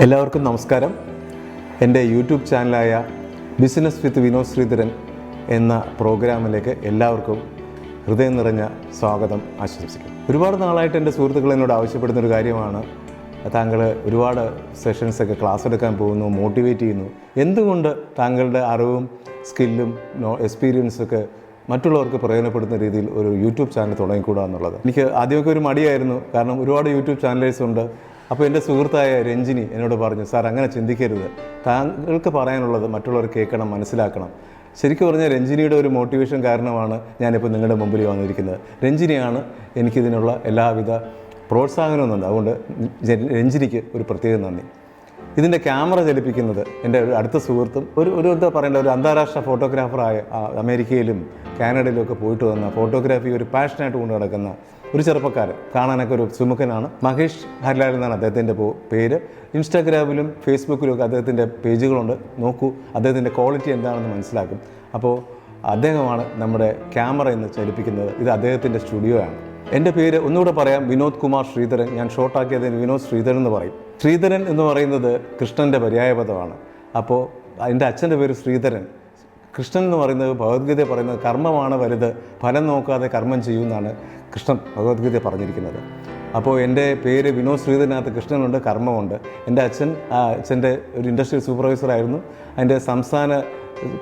എല്ലാവർക്കും നമസ്കാരം. എൻ്റെ യൂട്യൂബ് ചാനലായ ബിസിനസ് വിത്ത് വിനോദ് ശ്രീധരൻ എന്ന പ്രോഗ്രാമിലേക്ക് എല്ലാവർക്കും ഹൃദയം നിറഞ്ഞ സ്വാഗതം ആശംസിക്കും. ഒരുപാട് നാളായിട്ട് എൻ്റെ സുഹൃത്തുക്കൾ എന്നോട് ആവശ്യപ്പെടുന്നൊരു കാര്യമാണ്, താങ്കൾ ഒരുപാട് സെഷൻസൊക്കെ ക്ലാസ് എടുക്കാൻ പോകുന്നു, മോട്ടിവേറ്റ് ചെയ്യുന്നു, എന്തുകൊണ്ട് താങ്കളുടെ അറിവും സ്കില്ലും എക്സ്പീരിയൻസൊക്കെ മറ്റുള്ളവർക്ക് പ്രയോജനപ്പെടുന്ന രീതിയിൽ ഒരു യൂട്യൂബ് ചാനൽ തുടങ്ങിക്കൂടാ എന്നുള്ളത്. എനിക്ക് ആദ്യമൊക്കെ ഒരു മടിയായിരുന്നു, കാരണം ഒരുപാട് യൂട്യൂബ് ചാനലേഴ്സ് ഉണ്ട്. അപ്പോൾ എൻ്റെ സുഹൃത്തായ രഞ്ജിനി എന്നോട് പറഞ്ഞു, സാർ അങ്ങനെ ചിന്തിക്കരുത്, താങ്കൾക്ക് പറയാനുള്ളത് മറ്റുള്ളവർ കേൾക്കണം, മനസ്സിലാക്കണം. ശരിക്കും പറഞ്ഞാൽ രഞ്ജിനിയുടെ ഒരു മോട്ടിവേഷൻ കാരണമാണ് ഞാനിപ്പോൾ നിങ്ങളുടെ മുമ്പിൽ വന്നിരിക്കുന്നത്. രഞ്ജിനിയാണ് എനിക്കിതിനുള്ള എല്ലാവിധ പ്രോത്സാഹനവും തന്നത്. അതുകൊണ്ട് രഞ്ജിനിക്ക് ഒരു പ്രത്യേക നന്ദി. ഇതിൻ്റെ ക്യാമറ ചലിപ്പിക്കുന്നത് എൻ്റെ ഒരു അടുത്ത സുഹൃത്തും ഒരു എന്താ പറയേണ്ട ഒരു അന്താരാഷ്ട്ര ഫോട്ടോഗ്രാഫറായ അമേരിക്കയിലും കാനഡയിലും ഒക്കെ പോയിട്ട് വന്ന ഫോട്ടോഗ്രാഫി ഒരു പാഷനായിട്ട് കൊണ്ട് നടക്കുന്ന ഒരു ചെറുപ്പക്കാരൻ, കാണാനൊക്കെ ഒരു സുമുഖനാണ്. മഹേഷ് ഹരിലാൽ എന്നാണ് അദ്ദേഹത്തിൻ്റെ പേര്. ഇൻസ്റ്റാഗ്രാമിലും ഫേസ്ബുക്കിലും ഒക്കെ അദ്ദേഹത്തിൻ്റെ പേജുകളുണ്ട്. നോക്കൂ, അദ്ദേഹത്തിൻ്റെ ക്വാളിറ്റി എന്താണെന്ന് മനസ്സിലാക്കും. അപ്പോൾ അദ്ദേഹമാണ് നമ്മുടെ ക്യാമറ എന്ന് ചലിപ്പിക്കുന്നത്. ഇത് അദ്ദേഹത്തിൻ്റെ സ്റ്റുഡിയോ ആണ്. എൻ്റെ പേര് ഒന്നുകൂടെ പറയാം, വിനോദ് കുമാർ ശ്രീധരൻ. ഞാൻ ഷോർട്ടാക്കിയതിന് വിനോദ് ശ്രീധരൻ എന്ന് പറയും. ശ്രീധരൻ എന്ന് പറയുന്നത് കൃഷ്ണൻ്റെ പര്യായപദമാണ്. അപ്പോൾ എൻ്റെ അച്ഛൻ്റെ പേര് ശ്രീധരൻ. കൃഷ്ണൻ എന്ന് പറയുന്നത് ഭഗവത്ഗീത പറയുന്നത് കർമ്മമാണ് വലുത്, ഫലം നോക്കാതെ കർമ്മം ചെയ്യുമെന്നാണ് കൃഷ്ണൻ ഭഗവത്ഗീത പറഞ്ഞിരിക്കുന്നത്. അപ്പോൾ എൻ്റെ പേര് വിനോദ് ശ്രീധരനകത്ത് കൃഷ്ണനുണ്ട്, കർമ്മമുണ്ട്. എൻ്റെ അച്ഛൻ്റെ ഒരു ഇൻഡസ്ട്രിയൽ സൂപ്പർവൈസറായിരുന്നു. അതിൻ്റെ സംസ്ഥാന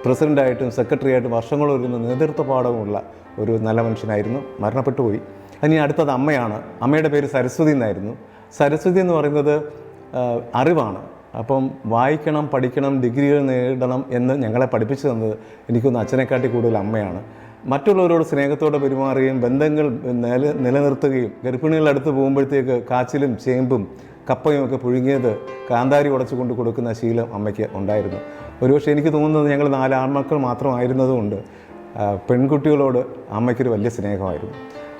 പ്രസിഡൻ്റായിട്ടും സെക്രട്ടറി ആയിട്ടും വർഷങ്ങളൊരുന്ന നേതൃത്വ പാഠവുമുള്ള ഒരു നല്ല മനുഷ്യനായിരുന്നു. മരണപ്പെട്ടു പോയി. ഇനി അടുത്തത് അമ്മയാണ്. അമ്മയുടെ പേര് സരസ്വതി എന്നായിരുന്നു. സരസ്വതി എന്ന് പറയുന്നത് അറിവാണ്. അപ്പം വായിക്കണം, പഠിക്കണം, ഡിഗ്രികൾ നേടണം എന്ന് ഞങ്ങളെ പഠിപ്പിച്ചു തന്നത് എനിക്കൊന്ന് അച്ഛനെക്കാട്ടി കൂടുതൽ അമ്മയാണ്. മറ്റുള്ളവരോട് സ്നേഹത്തോടെ പെരുമാറുകയും ബന്ധങ്ങൾ നിലനിർത്തുകയും ഗർഭിണികളുടെ അടുത്ത് പോകുമ്പോഴത്തേക്ക് കാച്ചിലും ചേമ്പും കപ്പയും ഒക്കെ പുഴുങ്ങിയത് കാന്താരി ഉടച്ചു കൊണ്ട് കൊടുക്കുന്ന ശീലം അമ്മയ്ക്ക് ഉണ്ടായിരുന്നു. ഒരുപക്ഷെ എനിക്ക് തോന്നുന്നത് ഞങ്ങൾ 4 ആൺമക്കൾ മാത്രമായിരുന്നതുകൊണ്ട് പെൺകുട്ടികളോട് അമ്മയ്ക്കൊരു വലിയ സ്നേഹമായിരുന്നു.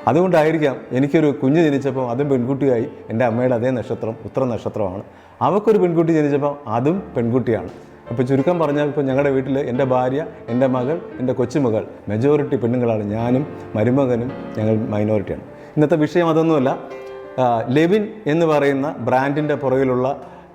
അതുകൊണ്ടായിരിക്കാം എനിക്കൊരു കുഞ്ഞ് ജനിച്ചപ്പോൾ അതും പെൺകുട്ടിയായി. എൻ്റെ അമ്മയുടെ അതേ നക്ഷത്രം ഉത്തര നക്ഷത്രമാണ്. അവൾക്കൊരു പെൺകുട്ടി ജനിച്ചപ്പോൾ അതും പെൺകുട്ടിയാണ്. അപ്പോൾ ചുരുക്കം പറഞ്ഞാൽ ഇപ്പോൾ ഞങ്ങളുടെ വീട്ടിൽ എൻ്റെ ഭാര്യ, എൻ്റെ മകൾ, എൻ്റെ കൊച്ചുമകൾ മെജോറിറ്റി പെണ്ണുങ്ങളാണ്. ഞാനും മരുമകനും ഞങ്ങൾ മൈനോറിറ്റിയാണ്. ഇന്നത്തെ വിഷയം അതൊന്നുമല്ല. ലെവിൻ എന്ന് പറയുന്ന ബ്രാൻഡിൻ്റെ പുറകിലുള്ള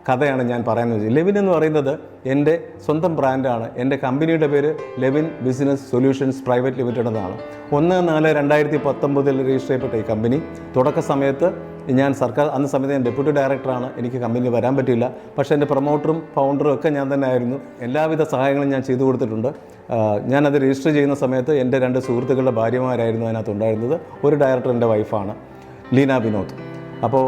കഥയാണ് ഞാൻ പറയുന്നത്. ലെവിൻ എന്ന് പറയുന്നത് എൻ്റെ സ്വന്തം ബ്രാൻഡാണ്. എൻ്റെ കമ്പനിയുടെ പേര് Levin business solutions private limited എന്നാണ്. 1/4/2019 രജിസ്റ്റർ ചെയ്യപ്പെട്ട ഈ കമ്പനി തുടക്ക സമയത്ത് ഞാൻ അന്ന് സമയത്ത് ഞാൻ ഡെപ്യൂട്ടി ഡയറക്ടറാണ്. എനിക്ക് കമ്പനിയിൽ വരാൻ പറ്റില്ല. പക്ഷേ എൻ്റെ പ്രൊമോട്ടറും ഫൗണ്ടറും ഒക്കെ ഞാൻ തന്നെ ആയിരുന്നു. എല്ലാവിധ സഹായങ്ങളും ഞാൻ ചെയ്തു കൊടുത്തിട്ടുണ്ട്. ഞാനത് രജിസ്റ്റർ ചെയ്യുന്ന സമയത്ത് എൻ്റെ 2 സുഹൃത്തുക്കളുടെ ഭാര്യമാരായിരുന്നു അതിനകത്തുണ്ടായിരുന്നത്. ഒരു ഡയറക്ടർ എൻ്റെ വൈഫാണ്, ലീന വിനോദ്. അപ്പോൾ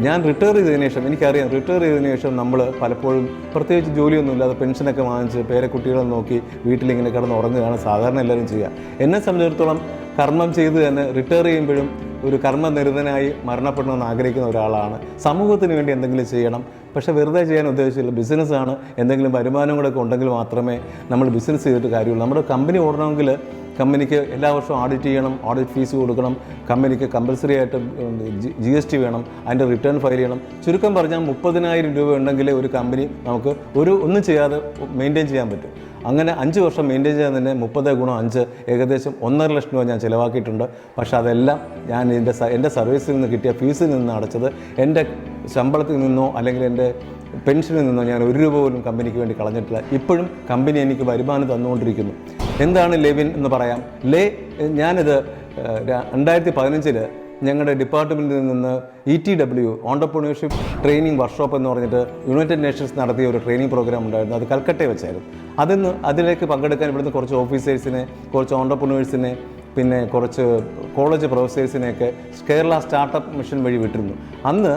ഞാൻ റിട്ടയർ ചെയ്തതിനു ശേഷം എനിക്കറിയാം, റിട്ടയർ ചെയ്തതിനു ശേഷം നമ്മൾ പലപ്പോഴും പ്രത്യേകിച്ച് ജോലിയൊന്നുമില്ലാതെ പെൻഷനൊക്കെ വാങ്ങിച്ച് പേരക്കുട്ടികളെ നോക്കി വീട്ടിലിങ്ങനെ കിടന്ന് ഉറങ്ങുകയാണ് സാധാരണ എല്ലാവരും ചെയ്യുക. എന്നെ സംബന്ധിച്ചിടത്തോളം കർമ്മം ചെയ്ത് തന്നെ റിട്ടയർ ചെയ്യുമ്പോഴും ഒരു കർമ്മനിരതനായി മരണപ്പെടണമെന്ന് ആഗ്രഹിക്കുന്ന ഒരാളാണ്. സമൂഹത്തിന് വേണ്ടി എന്തെങ്കിലും ചെയ്യണം, പക്ഷേ വെറുതെ ചെയ്യാൻ ഉദ്ദേശിച്ചില്ല. ബിസിനസ്സാണ്, എന്തെങ്കിലും വരുമാനം കൂടെ ഒക്കെ ഉണ്ടെങ്കിൽ മാത്രമേ നമ്മൾ ബിസിനസ് ചെയ്തിട്ട് കാര്യമുള്ളൂ. നമ്മുടെ കമ്പനി ഓടണമെങ്കിൽ കമ്പനിക്ക് എല്ലാ വർഷവും ഓഡിറ്റ് ചെയ്യണം, ഓഡിറ്റ് ഫീസ് കൊടുക്കണം, കമ്പനിക്ക് കമ്പൽസറി ആയിട്ട് GST വേണം, അതിൻ്റെ റിട്ടേൺ ഫയൽ ചെയ്യണം. ചുരുക്കം പറഞ്ഞാൽ 30,000 രൂപ ഉണ്ടെങ്കിലേ ഒരു കമ്പനി നമുക്ക് ഒന്നും ചെയ്യാതെ മെയിൻറ്റെയിൻ ചെയ്യാൻ പറ്റും. അങ്ങനെ 5 വർഷം മെയിൻറ്റെയിൻ ചെയ്യാൻ തന്നെ 30 × 5 ഏകദേശം 1.5 ലക്ഷം രൂപ ഞാൻ ചിലവാക്കിയിട്ടുണ്ട്. പക്ഷേ അതെല്ലാം ഞാൻ എൻ്റെ സർവീസിൽ നിന്ന് കിട്ടിയ ഫീസിൽ നിന്ന് അടച്ചത്. എൻ്റെ ശമ്പളത്തിൽ നിന്നോ അല്ലെങ്കിൽ എൻ്റെ പെൻഷനിൽ നിന്നോ ഞാൻ 1 രൂപ പോലും കമ്പനിക്ക് വേണ്ടി കളഞ്ഞിട്ടില്ല. ഇപ്പോഴും കമ്പനി എനിക്ക് വരുമാനം തന്നുകൊണ്ടിരിക്കുന്നു. എന്താണ് ലെവിൻ എന്ന് പറയാം. ഞാനിത് 2015 ഞങ്ങളുടെ ഡിപ്പാർട്ട്മെൻറ്റിൽ നിന്ന് ETW ഓൺടർപ്രണർഷിപ്പ് ട്രെയിനിങ് വർക്ക്ഷോപ്പ് എന്ന് പറഞ്ഞിട്ട് യുണൈറ്റഡ് നേഷൻസ് നടത്തിയ ഒരു ട്രെയിനിങ് പ്രോഗ്രാം ഉണ്ടായിരുന്നു. അത് കൽക്കട്ടയിൽ വെച്ചായിരുന്നു. അതിലേക്ക് പങ്കെടുക്കാൻ ഇവിടുന്ന് കുറച്ച് ഓഫീസേഴ്സിനെ, കുറച്ച് ഓൺടർപ്രണേഴ്സിനെ, പിന്നെ കുറച്ച് കോളേജ് പ്രൊഫസേഴ്സിനെയൊക്കെ കേരള സ്റ്റാർട്ടപ്പ് മിഷൻ വഴി വിട്ടിരുന്നു. അന്ന്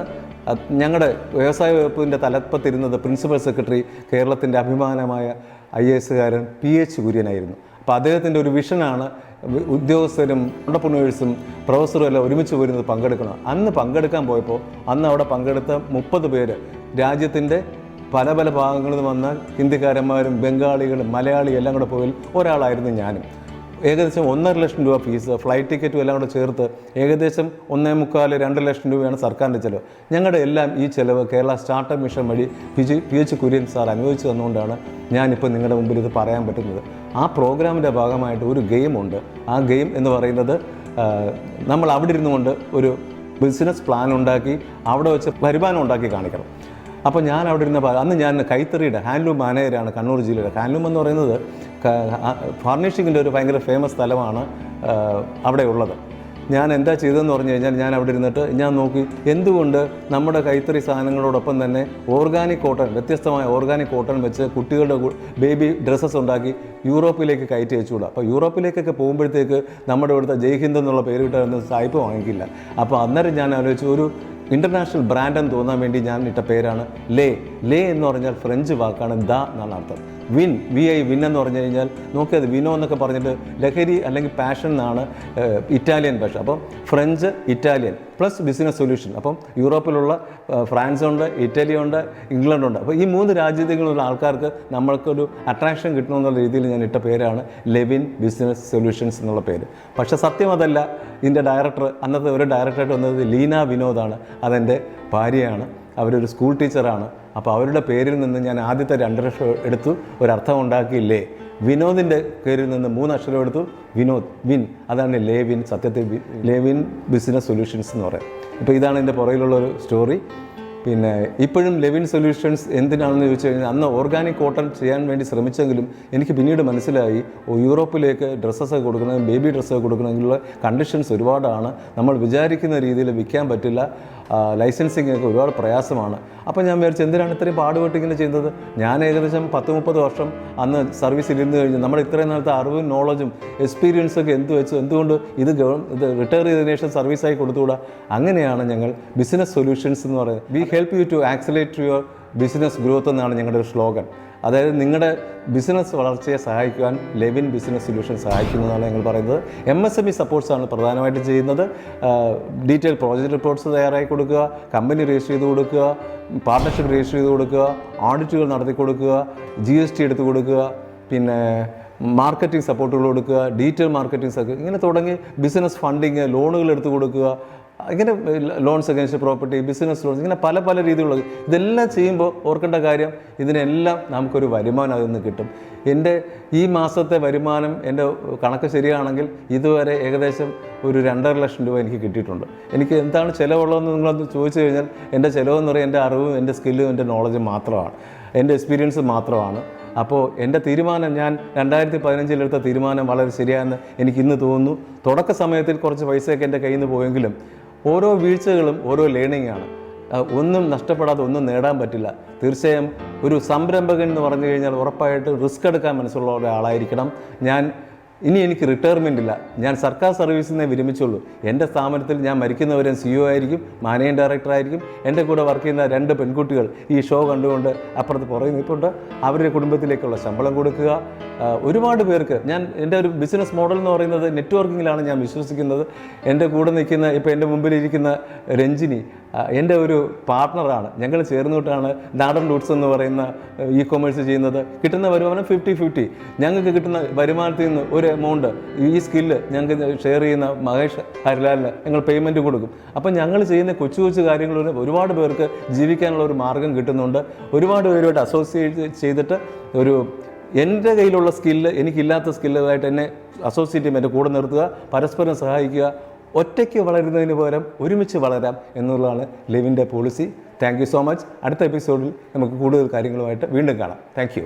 ഞങ്ങളുടെ വ്യവസായ വകുപ്പിൻ്റെ തലപ്പത്തിരുന്നത് പ്രിൻസിപ്പൽ സെക്രട്ടറി, കേരളത്തിൻ്റെ അഭിമാനമായ IAS PH കുര്യനായിരുന്നു. അപ്പോൾ അദ്ദേഹത്തിൻ്റെ ഒരു വിഷനാണ് ഉദ്യോഗസ്ഥരും ഓൺടർപ്രണേഴ്സും പ്രൊഫസറും എല്ലാം ഒരുമിച്ച് വരുന്നത് പങ്കെടുക്കണം. അന്ന് പങ്കെടുക്കാൻ പോയപ്പോൾ അവിടെ പങ്കെടുത്ത 30 പേര് രാജ്യത്തിൻ്റെ പല ഭാഗങ്ങളിൽ നിന്ന് വന്ന ഹിന്ദിക്കാരന്മാരും ബംഗാളികളും മലയാളിയും എല്ലാം കൂടെ പോയി ഒരാളായിരുന്നു ഞാനും. ഏകദേശം 1.5 ലക്ഷം രൂപ ഫീസ്, ഫ്ലൈറ്റ് ടിക്കറ്റും എല്ലാം കൂടെ ചേർത്ത് ഏകദേശം 1.25-2 ലക്ഷം രൂപയാണ് സർക്കാരിൻ്റെ ചിലവ്. ഞങ്ങളുടെ എല്ലാം ഈ ചിലവ് കേരള സ്റ്റാർട്ടപ്പ് മിഷൻ വഴി PH കുര്യൻ സാർ അനുവദിച്ചു തന്നുകൊണ്ടാണ് ഞാനിപ്പോൾ നിങ്ങളുടെ മുമ്പിൽ ഇത് പറയാൻ പറ്റുന്നത്. ആ പ്രോഗ്രാമിൻ്റെ ഭാഗമായിട്ട് ഒരു ഗെയിമുണ്ട്. ആ ഗെയിം എന്ന് പറയുന്നത് നമ്മൾ അവിടെ ഇരുന്നുകൊണ്ട് ഒരു ബിസിനസ് പ്ലാൻ ഉണ്ടാക്കി അവിടെ വെച്ച് വരുമാനം ഉണ്ടാക്കി കാണിക്കണം. അപ്പോൾ ഞാൻ അവിടെ ഇരുന്ന അന്ന് ഞാൻ കൈത്തറിയുടെ ഹാൻഡ്ലൂം മാനേജരാണ് കണ്ണൂർ ജില്ലയുടെ. ഹാൻഡ്ലൂം എന്ന് പറയുന്നത് ഫർണിഷിങ്ങിൻ്റെ ഒരു ഭയങ്കര ഫേമസ് സ്ഥലമാണ് അവിടെ ഉള്ളത്. ഞാൻ എന്താ ചെയ്തതെന്ന് പറഞ്ഞു കഴിഞ്ഞാൽ ഞാൻ അവിടെ ഇരുന്നിട്ട് ഞാൻ നോക്കി എന്തുകൊണ്ട് നമ്മുടെ കൈത്തറി സാധനങ്ങളോടൊപ്പം തന്നെ ഓർഗാനിക് കോട്ടൺ, വ്യത്യസ്തമായ ഓർഗാനിക് കോട്ടൺ വെച്ച് കുട്ടികളുടെ ബേബി ഡ്രസ്സസ് ഉണ്ടാക്കി യൂറോപ്പിലേക്ക് കയറ്റി വെച്ചുകൂടാ. അപ്പോൾ യൂറോപ്പിലേക്കൊക്കെ പോകുമ്പോഴത്തേക്ക് നമ്മുടെ ഇവിടുത്തെ ജയ്ഹിന്ദ് എന്നുള്ള പേര് കിട്ടാനൊന്നും സായിപ്പ് വാങ്ങിക്കില്ല. അപ്പോൾ അന്നേരം ഞാൻ ആലോചിച്ചു ഒരു ഇൻ്റർനാഷണൽ ബ്രാൻഡെന്ന് തോന്നാൻ വേണ്ടി ഞാൻ ഇട്ട പേരാണ് ലേ. ലേ എന്ന് പറഞ്ഞാൽ ഫ്രഞ്ച് വാക്കാണ് ദ എന്നാണ് അർത്ഥം. വിൻ, VI വിൻ എന്ന് പറഞ്ഞു കഴിഞ്ഞാൽ നോക്കിയത് വിനോ എന്നൊക്കെ പറഞ്ഞിട്ട് ലഹരി അല്ലെങ്കിൽ പാഷൻ എന്നാണ് ഇറ്റാലിയൻ ഭാഷ. അപ്പം French, Italian plus business solution. അപ്പം യൂറോപ്പിലുള്ള ഫ്രാൻസുണ്ട്, ഇറ്റലിയുണ്ട്, ഇംഗ്ലണ്ടുണ്ട്. അപ്പോൾ ഈ 3 രാജ്യങ്ങളിലുള്ള ആൾക്കാർക്ക് നമ്മൾക്കൊരു അട്രാക്ഷൻ കിട്ടണമെന്നുള്ള രീതിയിൽ ഞാൻ ഇട്ട പേരാണ് ലെവിൻ ബിസിനസ് സൊല്യൂഷൻസ് എന്നുള്ള പേര്. പക്ഷേ സത്യം അതല്ല. ഇതിൻ്റെ ഡയറക്ടർ, അന്നത്തെ ഒരു ഡയറക്ടറായിട്ട് വന്നത് ലീന വിനോദാണ്. അതെൻ്റെ ഭാര്യയാണ്. അവരൊരു സ്കൂൾ ടീച്ചറാണ്. അപ്പോൾ അവരുടെ പേരിൽ നിന്ന് ഞാൻ ആദ്യത്തെ 2 അക്ഷരം എടുത്തു, ഒരർത്ഥം ഉണ്ടാക്കിയില്ലേ. വിനോദിൻ്റെ പേരിൽ നിന്ന് 3 അക്ഷരം എടുത്തു, വിനോദ്, വിൻ. അതാണ് ലേവിൻ. സത്യത്തിൽ ലേവിൻ ബിസിനസ് സൊല്യൂഷൻസ് എന്ന് പറയും. ഇപ്പോൾ ഇതാണ് എൻ്റെ പുറകിലുള്ളൊരു സ്റ്റോറി. പിന്നെ ഇപ്പോഴും ലെവിൻ സൊല്യൂഷൻസ് എന്തിനാണെന്ന് ചോദിച്ചു കഴിഞ്ഞാൽ അന്ന് ഓർഗാനിക് കോട്ടൺ ചെയ്യാൻ വേണ്ടി ശ്രമിച്ചെങ്കിലും എനിക്ക് പിന്നീട് മനസ്സിലായി യൂറോപ്പിലേക്ക് ഡ്രസ്സൊക്കെ കൊടുക്കണമെങ്കിൽ, ബേബി ഡ്രസ്സൊക്കെ കൊടുക്കണമെങ്കിലുള്ള കണ്ടീഷൻസ് ഒരുപാടാണ്. നമ്മൾ വിചാരിക്കുന്ന രീതിയിൽ വിൽക്കാൻ പറ്റില്ല. ലൈസൻസിങ് ഒക്കെ ഒരുപാട് പ്രയാസമാണ്. അപ്പോൾ ഞാൻ വിചാരിച്ചു എന്തിനാണ് ഇത്രയും പാടുപെട്ട് ഇങ്ങനെ ചെയ്യുന്നത്. ഞാൻ ഏകദേശം 10-30 വർഷം അന്ന് സർവീസിൽ ഇരുന്ന് കഴിഞ്ഞു. നമ്മുടെ ഇത്രയും നാളത്തെ അറിവും നോളജും എക്സ്പീരിയൻസൊക്കെ എന്തുകൊണ്ട് ഇത് റിട്ടയർ ചെയ്തതിനു ശേഷം സർവീസായി കൊടുത്തുകൂടാ. അങ്ങനെയാണ് ഞങ്ങൾ ബിസിനസ് സൊല്യൂഷൻസ് എന്ന് പറയുന്നത്. We help you to accelerate your business growth എന്നാണ് ഞങ്ങളുടെ ഒരു സ്ലോഗൻ. അതായത് നിങ്ങളുടെ ബിസിനസ് വളർച്ചയെ സഹായിക്കുവാൻ ലെവിൻ ബിസിനസ് സൊല്യൂഷൻ സഹായിക്കുന്നതാണ് ഞങ്ങൾ പറയുന്നത്. MSME സപ്പോർട്ട്സാണ് പ്രധാനമായിട്ടും ചെയ്യുന്നത്. ഡീറ്റെയിൽ പ്രോജക്റ്റ് റിപ്പോർട്ട്സ് തയ്യാറാക്കി കൊടുക്കുക, കമ്പനി രജിസ്റ്റർ ചെയ്ത് കൊടുക്കുക, പാർട്ണർഷിപ്പ് രജിസ്റ്റർ ചെയ്ത് കൊടുക്കുക, ഓഡിറ്റുകൾ നടത്തി കൊടുക്കുക, GST എടുത്ത് കൊടുക്കുക, പിന്നെ മാർക്കറ്റിംഗ് സപ്പോർട്ടുകൾ കൊടുക്കുക, ഡീറ്റെയിൽ മാർക്കറ്റിംഗ് സപ്പോർട്ട്, ഇങ്ങനെ തുടങ്ങി ബിസിനസ് ഫണ്ടിങ്, ലോണുകൾ എടുത്ത് കൊടുക്കുക, ഇങ്ങനെ loans against property, business loans, ഇങ്ങനെ പല രീതിയിലുള്ള ഇതെല്ലാം ചെയ്യുമ്പോൾ ഓർക്കേണ്ട കാര്യം ഇതിനെല്ലാം നമുക്കൊരു വരുമാനം അതിൽ നിന്ന് കിട്ടും. എൻ്റെ ഈ മാസത്തെ വരുമാനം എൻ്റെ കണക്ക് ശരിയാണെങ്കിൽ ഇതുവരെ ഏകദേശം ഒരു 2.5 ലക്ഷം രൂപ എനിക്ക് കിട്ടിയിട്ടുണ്ട്. എനിക്ക് എന്താണ് ചിലവുള്ളതെന്ന് നിങ്ങളത് ചോദിച്ചു കഴിഞ്ഞാൽ എൻ്റെ ചിലവെന്ന് പറയുന്നത് എൻ്റെ അറിവും എൻ്റെ സ്കില്ലും എൻ്റെ നോളജും മാത്രമാണ്, എൻ്റെ എക്സ്പീരിയൻസ് മാത്രമാണ്. അപ്പോൾ എൻ്റെ തീരുമാനം, ഞാൻ 2015 എടുത്ത തീരുമാനം വളരെ ശരിയാണെന്ന് എനിക്ക് ഇന്ന് തോന്നുന്നു. തുടക്ക സമയത്തിൽ കുറച്ച് പൈസയൊക്കെ എൻ്റെ കയ്യിൽ നിന്ന് പോയെങ്കിലും ഓരോ വീഴ്ചകളും ഓരോ ലേണിംഗ് ആണ്. ഒന്നും നഷ്ടപ്പെടാതെ ഒന്നും നേടാൻ പറ്റില്ല. തീർച്ചയായും ഒരു സംരംഭകൻ എന്ന് പറഞ്ഞു കഴിഞ്ഞാൽ ഉറപ്പായിട്ട് റിസ്ക് എടുക്കാൻ മനസ്സുള്ള ഒരാളായിരിക്കണം. ഇനി എനിക്ക് റിട്ടയർമെൻ്റ് ഇല്ല. ഞാൻ സർക്കാർ സർവീസിൽ നിന്നേ വിരമിച്ചുള്ളൂ. എൻ്റെ സ്ഥാപനത്തിൽ ഞാൻ മരിക്കുന്നവരും CEO ആയിരിക്കും, മാനേജിംഗ് ഡയറക്ടറായിരിക്കും. എൻ്റെ കൂടെ വർക്ക് ചെയ്യുന്ന 2 പെൺകുട്ടികൾ ഈ ഷോ കണ്ടുകൊണ്ട് അപ്പുറത്ത് പുറകെ നിൽപ്പുണ്ട്. അവരുടെ കുടുംബത്തിലേക്കുള്ള ശമ്പളം കൊടുക്കുക. ഒരുപാട് പേർക്ക് എൻ്റെ ഒരു ബിസിനസ് മോഡൽ എന്ന് പറയുന്നത് നെറ്റ്വർക്കിങ്ങിലാണ് ഞാൻ വിശ്വസിക്കുന്നത്. എൻ്റെ കൂടെ നിൽക്കുന്ന, ഇപ്പോൾ എൻ്റെ മുമ്പിലിരിക്കുന്ന രഞ്ജിനി എൻ്റെ ഒരു പാർട്ട്ണറാണ്. ഞങ്ങൾ ചേർന്നിട്ടാണ് നാടൻ റൂട്ട്സ് എന്ന് പറയുന്ന ഇ-കൊമേഴ്സ് ചെയ്യുന്നത്. കിട്ടുന്ന വരുമാനം 50-50. ഞങ്ങൾക്ക് കിട്ടുന്ന വരുമാനത്തിൽ നിന്ന് ഒരു എമൗണ്ട് ഈ സ്കില്ല് ഞങ്ങൾക്ക് ഷെയർ ചെയ്യുന്ന മഹേഷ് ഹരിലാലിന് ഞങ്ങൾ പേയ്മെൻറ്റ് കൊടുക്കും. അപ്പം ഞങ്ങൾ ചെയ്യുന്ന കൊച്ചു കാര്യങ്ങൾ ഒരുപാട് പേർക്ക് ജീവിക്കാനുള്ള ഒരു മാർഗം കിട്ടുന്നുണ്ട്. ഒരുപാട് പേരുമായിട്ട് അസോസിയേറ്റ് ചെയ്തിട്ട് എൻ്റെ കയ്യിലുള്ള സ്കില്ല്, എനിക്കില്ലാത്ത സ്കില്ലുമായിട്ട് എന്നെ അസോസിയേറ്റ് ചെയ്യുമ്പോൾ എൻ്റെ കൂടെ നിർത്തുക, പരസ്പരം സഹായിക്കുക. ഒറ്റയ്ക്ക് വളരുന്നതിന് പകരം ഒരുമിച്ച് വളരാം എന്നുള്ളതാണ് ലെവിൻ്റെ policy. Thank you so much. അടുത്ത എപ്പിസോഡിൽ നമുക്ക് കൂടുതൽ കാര്യങ്ങളുമായിട്ട് വീണ്ടും കാണാം. Thank U.